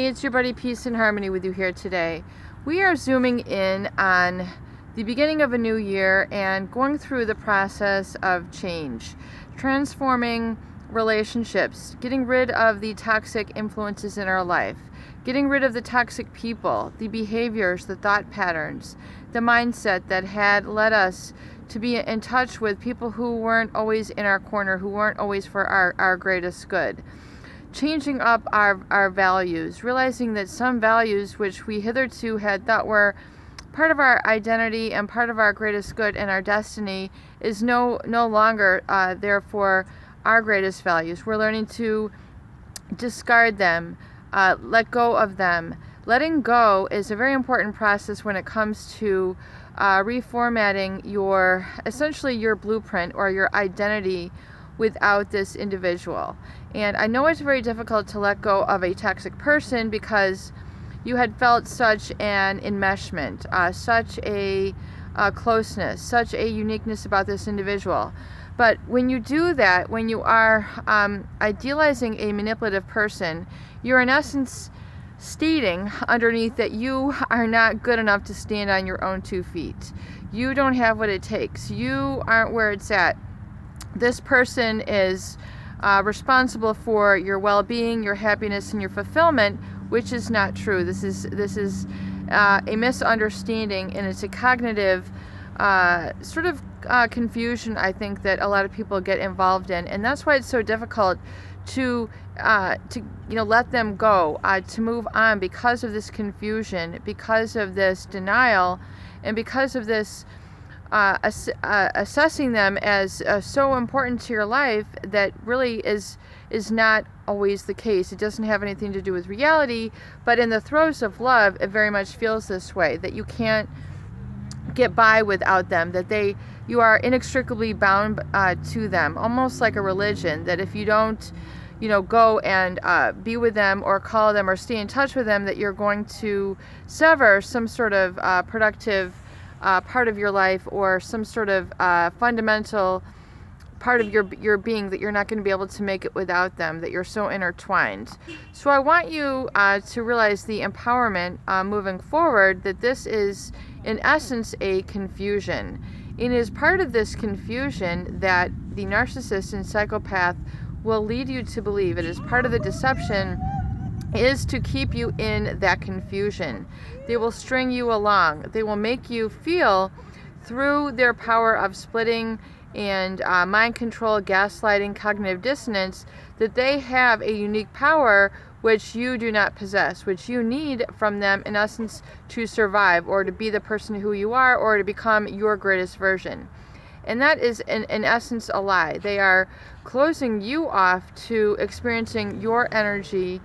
it's your buddy Peace and Harmony with you here today. We are zooming in on the beginning of a new year and going through the process of change, transforming relationships, getting rid of the toxic influences in our life, getting rid of the toxic people, the behaviors, the thought patterns, the mindset that had led us to be in touch with people who weren't always in our corner, who weren't always for our greatest good. Changing up our values, realizing that some values which we hitherto had thought were part of our identity and part of our greatest good and our destiny is no longer therefore our greatest values. We're learning to discard them, let go of them. Letting go is a very important process when it comes to reformatting essentially your blueprint or your identity without this individual. And I know it's very difficult to let go of a toxic person because you had felt such an enmeshment, such a closeness, such a uniqueness about this individual. But when you do that, when you are idealizing a manipulative person, you're in essence stating underneath that you are not good enough to stand on your own 2 feet. You don't have what it takes. You aren't where it's at. This person is responsible for your well-being, your happiness, and your fulfillment, which is not true. This is a misunderstanding, and it's a cognitive sort of confusion, I think, that a lot of people get involved in, and that's why it's so difficult to let them go, to move on, because of this confusion, because of this denial, and because of this assessing them as so important to your life that really is not always the case. It doesn't have anything to do with reality, but in the throes of love, it very much feels this way, that you can't get by without them, that you are inextricably bound to them, almost like a religion, that if you don't go and be with them or call them or stay in touch with them, that you're going to sever some sort of productive part of your life or some sort of fundamental part of your being, that you're not going to be able to make it without them, that you're so intertwined. So I want you to realize the empowerment moving forward, that this is in essence a confusion. It is part of this confusion that the narcissist and psychopath will lead you to believe. It is part of the deception is to keep you in that confusion. They will string you along. They will make you feel, through their power of splitting and mind control, gaslighting, cognitive dissonance, that they have a unique power which you do not possess, which you need from them in essence to survive, or to be the person who you are, or to become your greatest version. And that is in essence a lie. They are closing you off to experiencing your energy,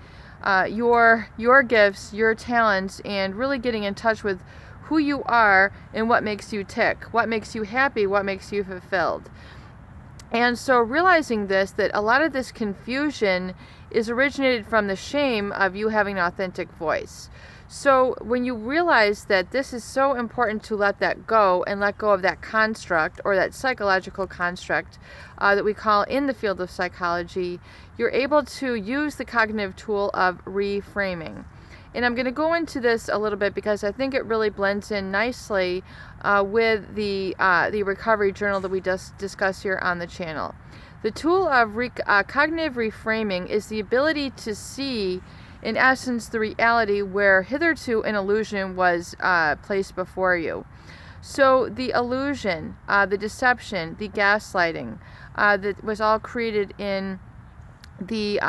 your gifts, your talents, and really getting in touch with who you are and what makes you tick, what makes you happy, what makes you fulfilled. And so realizing this, that a lot of this confusion is originated from the shame of you having an authentic voice. So when you realize that this is so important to let that go, and let go of that construct, or that psychological construct that we call in the field of psychology, you're able to use the cognitive tool of reframing. And I'm going to go into this a little bit because I think it really blends in nicely with the recovery journal that we just discussed here on the channel. The tool of cognitive reframing is the ability to see, in essence, the reality where hitherto an illusion was placed before you. So the illusion, the deception, the gaslighting that was all created in the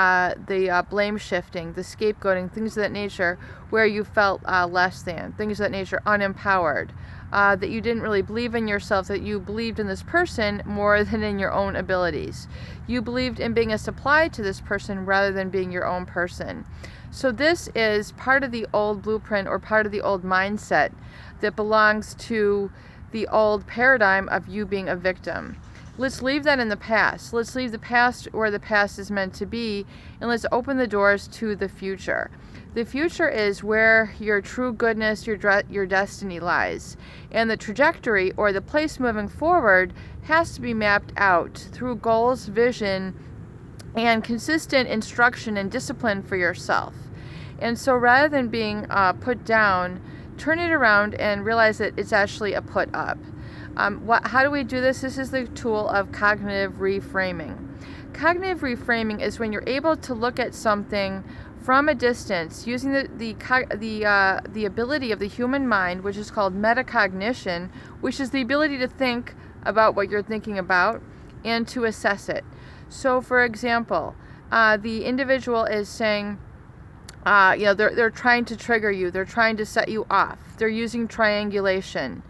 blame shifting, the scapegoating, things of that nature, where you felt less than, things of that nature, unempowered, that you didn't really believe in yourself, that you believed in this person more than in your own abilities. You believed in being a supply to this person rather than being your own person. So this is part of the old blueprint, or part of the old mindset that belongs to the old paradigm of you being a victim. Let's leave that in the past. Let's leave the past where the past is meant to be, and let's open the doors to the future. The future is where your true goodness, your destiny lies. And the trajectory, or the place moving forward, has to be mapped out through goals, vision, and consistent instruction and discipline for yourself. And so rather than being put down, turn it around and realize that it's actually a put up. How do we do this? This is the tool of cognitive reframing. Cognitive reframing is when you're able to look at something from a distance using the ability of the human mind, which is called metacognition, which is the ability to think about what you're thinking about and to assess it. So, for example, the individual is saying, they're trying to trigger you. They're trying to set you off. They're using triangulation.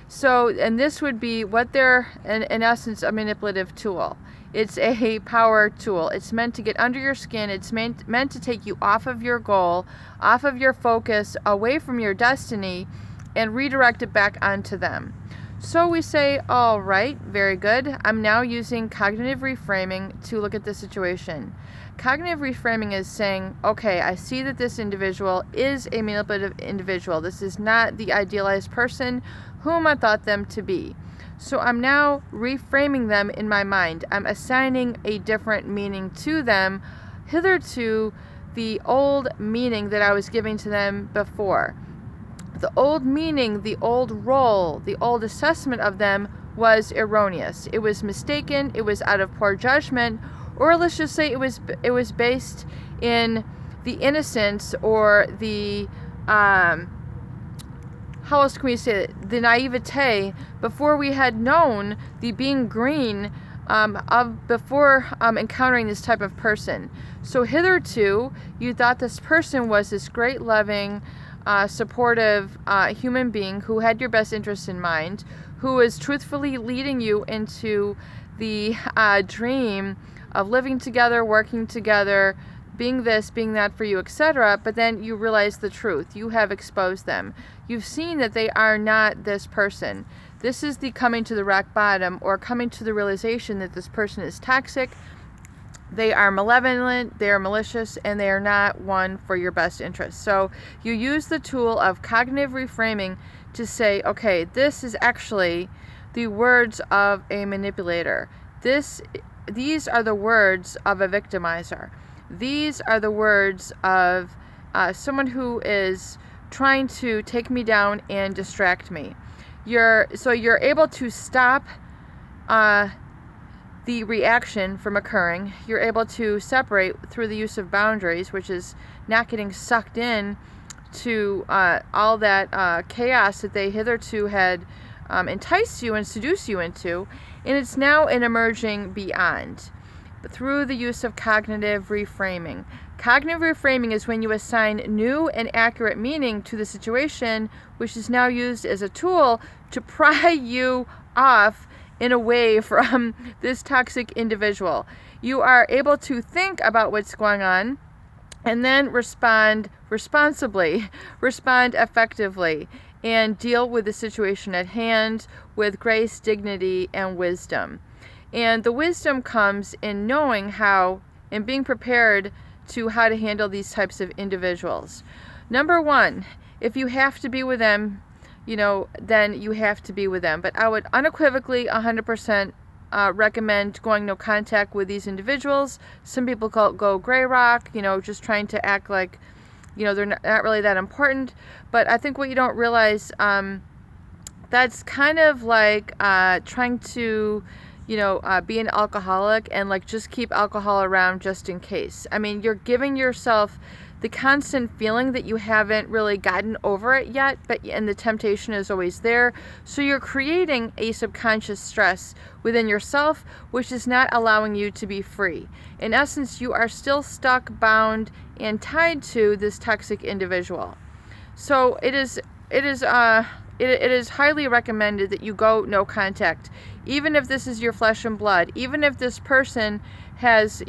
So, and this would be what they're, in essence, a manipulative tool. It's a power tool. It's meant to get under your skin. It's meant to take you off of your goal, off of your focus, away from your destiny, and redirect it back onto them. So we say, all right, very good. I'm now using cognitive reframing to look at the situation. Cognitive reframing is saying, okay, I see that this individual is a manipulative individual. This is not the idealized person whom I thought them to be. So I'm now reframing them in my mind. I'm assigning a different meaning to them, hitherto the old meaning that I was giving to them before. The old meaning, the old role, the old assessment of them was erroneous. It was mistaken, it was out of poor judgment, or let's just say it was based in the innocence or the how else can we say it? The naivete before we had known the being green before encountering this type of person. So hitherto, you thought this person was this great, loving, supportive human being who had your best interests in mind, who was truthfully leading you into the dream of living together, working together, being this, being that for you, etc. But then you realize the truth. You have exposed them. You've seen that they are not this person. This is the coming to the rock bottom, or coming to the realization that this person is toxic. They are malevolent, they are malicious, and they are not one for your best interest. So you use the tool of cognitive reframing to say, okay, this is actually the words of a manipulator. These are the words of a victimizer. These are the words of someone who is trying to take me down and distract me. You're able to stop the reaction from occurring. You're able to separate through the use of boundaries, which is not getting sucked in to all that chaos that they hitherto had enticed you and seduced you into, and it's now an emerging beyond through the use of cognitive reframing. Cognitive reframing is when you assign new and accurate meaning to the situation, which is now used as a tool to pry you off in a way from this toxic individual. You are able to think about what's going on and then respond responsibly, respond effectively, and deal with the situation at hand with grace, dignity, and wisdom. And the wisdom comes in knowing how and being prepared to how to handle these types of individuals. Number one, if you have to be with them, then you have to be with them. But I would unequivocally 100% recommend going no contact with these individuals. Some people go gray rock, just trying to act like, they're not really that important. But I think what you don't realize, that's kind of like trying to be an alcoholic and just keep alcohol around just in case. I mean, you're giving yourself the constant feeling that you haven't really gotten over it yet, and the temptation is always there. So you're creating a subconscious stress within yourself, which is not allowing you to be free. In essence, you are still stuck, bound, and tied to this toxic individual. So it is highly recommended that you go no contact, even if this is your flesh and blood, even if this person has,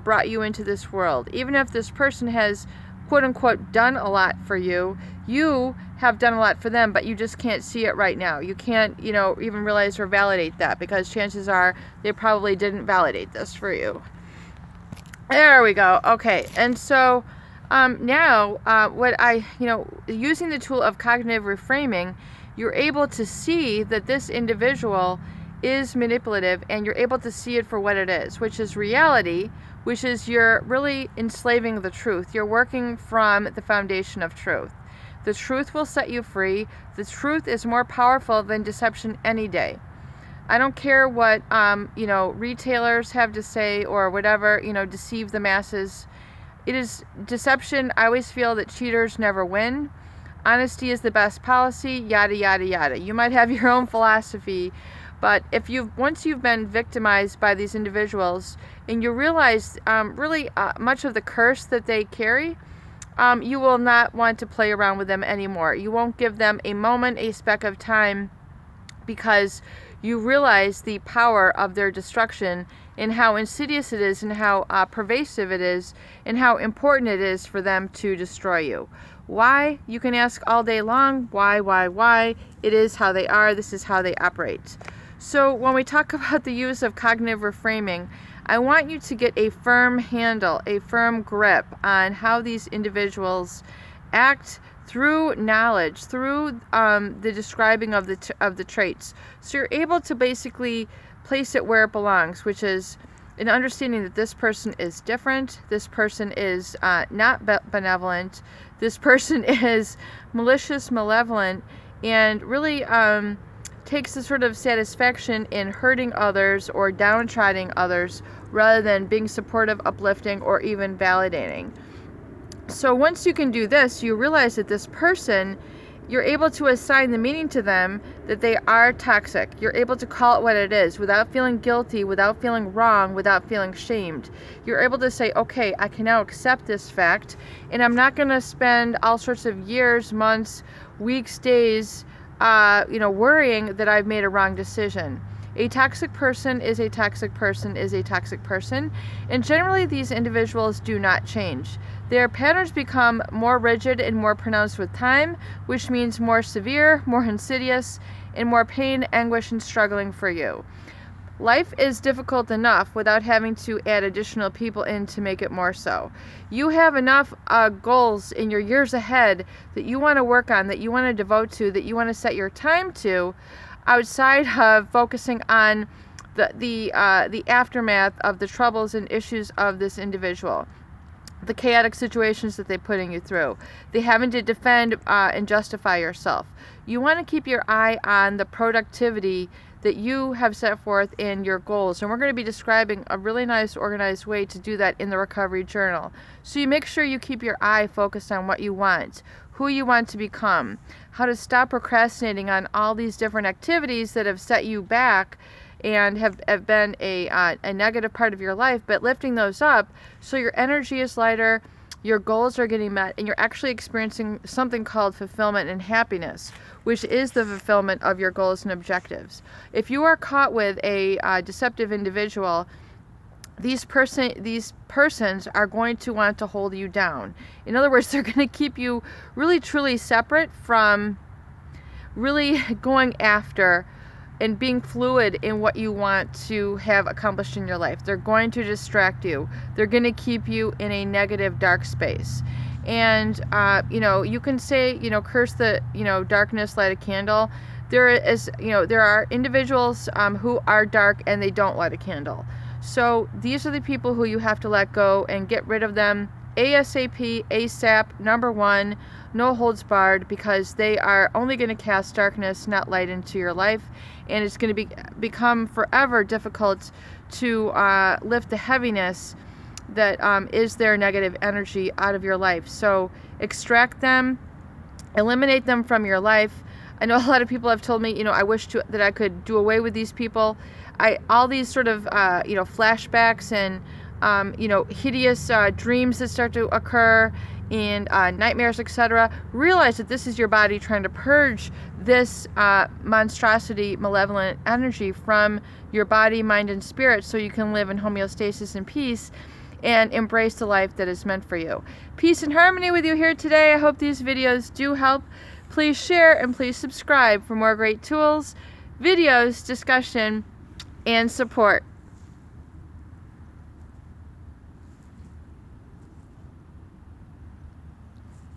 brought you into this world, even if this person has, quote unquote, done a lot for you. You have done a lot for them, but you just can't see it right now. You can't, even realize or validate that, because chances are they probably didn't validate this for you. There we go. Okay, and so now using the tool of cognitive reframing, you're able to see that this individual is manipulative, and you're able to see it for what it is, which is reality, which is you're really enslaving the truth. You're working from the foundation of truth. The truth will set you free. The truth is more powerful than deception any day. I don't care what, retailers have to say or whatever, deceive the masses. It is deception. I always feel that cheaters never win. Honesty is the best policy, yada, yada, yada. You might have your own philosophy, but once you've been victimized by these individuals and you realize much of the curse that they carry, you will not want to play around with them anymore. You won't give them a moment, a speck of time, because you realize the power of their destruction and how insidious it is and how pervasive it is and how important it is for them to destroy you. Why? You can ask all day long. Why? It is how they are. This is how they operate. So when we talk about the use of cognitive reframing, I want you to get a firm handle, a firm grip on how these individuals act through knowledge, through the describing of the traits. So you're able to basically place it where it belongs, which is an understanding that this person is different, this person is not benevolent, this person is malicious, malevolent, and really takes the sort of satisfaction in hurting others or downtrodden others rather than being supportive, uplifting, or even validating. So once you can do this, you realize that this person, you're able to assign the meaning to them that they are toxic. You're able to call it what it is without feeling guilty, without feeling wrong, without feeling shamed. You're able to say, okay, I can now accept this fact, and I'm not going to spend all sorts of years, months, weeks, days, worrying that I've made a wrong decision. A toxic person is a toxic person is a toxic person, and generally these individuals do not change. Their patterns become more rigid and more pronounced with time, which means more severe, more insidious, and more pain, anguish, and struggling for you. Life is difficult enough without having to add additional people in to make it more so. You have enough goals in your years ahead that you want to work on, that you want to devote to, that you want to set your time to, outside of focusing on the aftermath of the troubles and issues of this individual, the chaotic situations that they're putting you through, the having to defend and justify yourself. You want to keep your eye on the productivity that you have set forth in your goals. And we're going to be describing a really nice organized way to do that in the recovery journal. So you make sure you keep your eye focused on what you want, who you want to become, how to stop procrastinating on all these different activities that have set you back and have been a negative part of your life, but lifting those up so your energy is lighter, your goals are getting met, and you're actually experiencing something called fulfillment and happiness, which is the fulfillment of your goals and objectives. If you are caught with a deceptive individual, these persons are going to want to hold you down. In other words, they're going to keep you really truly separate from really going after and being fluid in what you want to have accomplished in your life. They're going to distract you. They're going to keep you in a negative, dark space. And, you can say, curse the, darkness, light a candle. There are individuals who are dark and they don't light a candle. So these are the people who you have to let go and get rid of them ASAP, ASAP, number one, no holds barred, because they are only going to cast darkness, not light, into your life, and it's going to become forever difficult to lift the heaviness that is their negative energy out of your life. So extract them, eliminate them from your life. I know a lot of people have told me, I wish that I could do away with these people. All these sort of, flashbacks and, hideous dreams that start to occur and nightmares, etc. Realize that this is your body trying to purge this monstrosity, malevolent energy from your body, mind, and spirit so you can live in homeostasis and peace and embrace the life that is meant for you. Peace and harmony with you here today. I hope these videos do help. Please share and please subscribe for more great tools, videos, discussion, and support.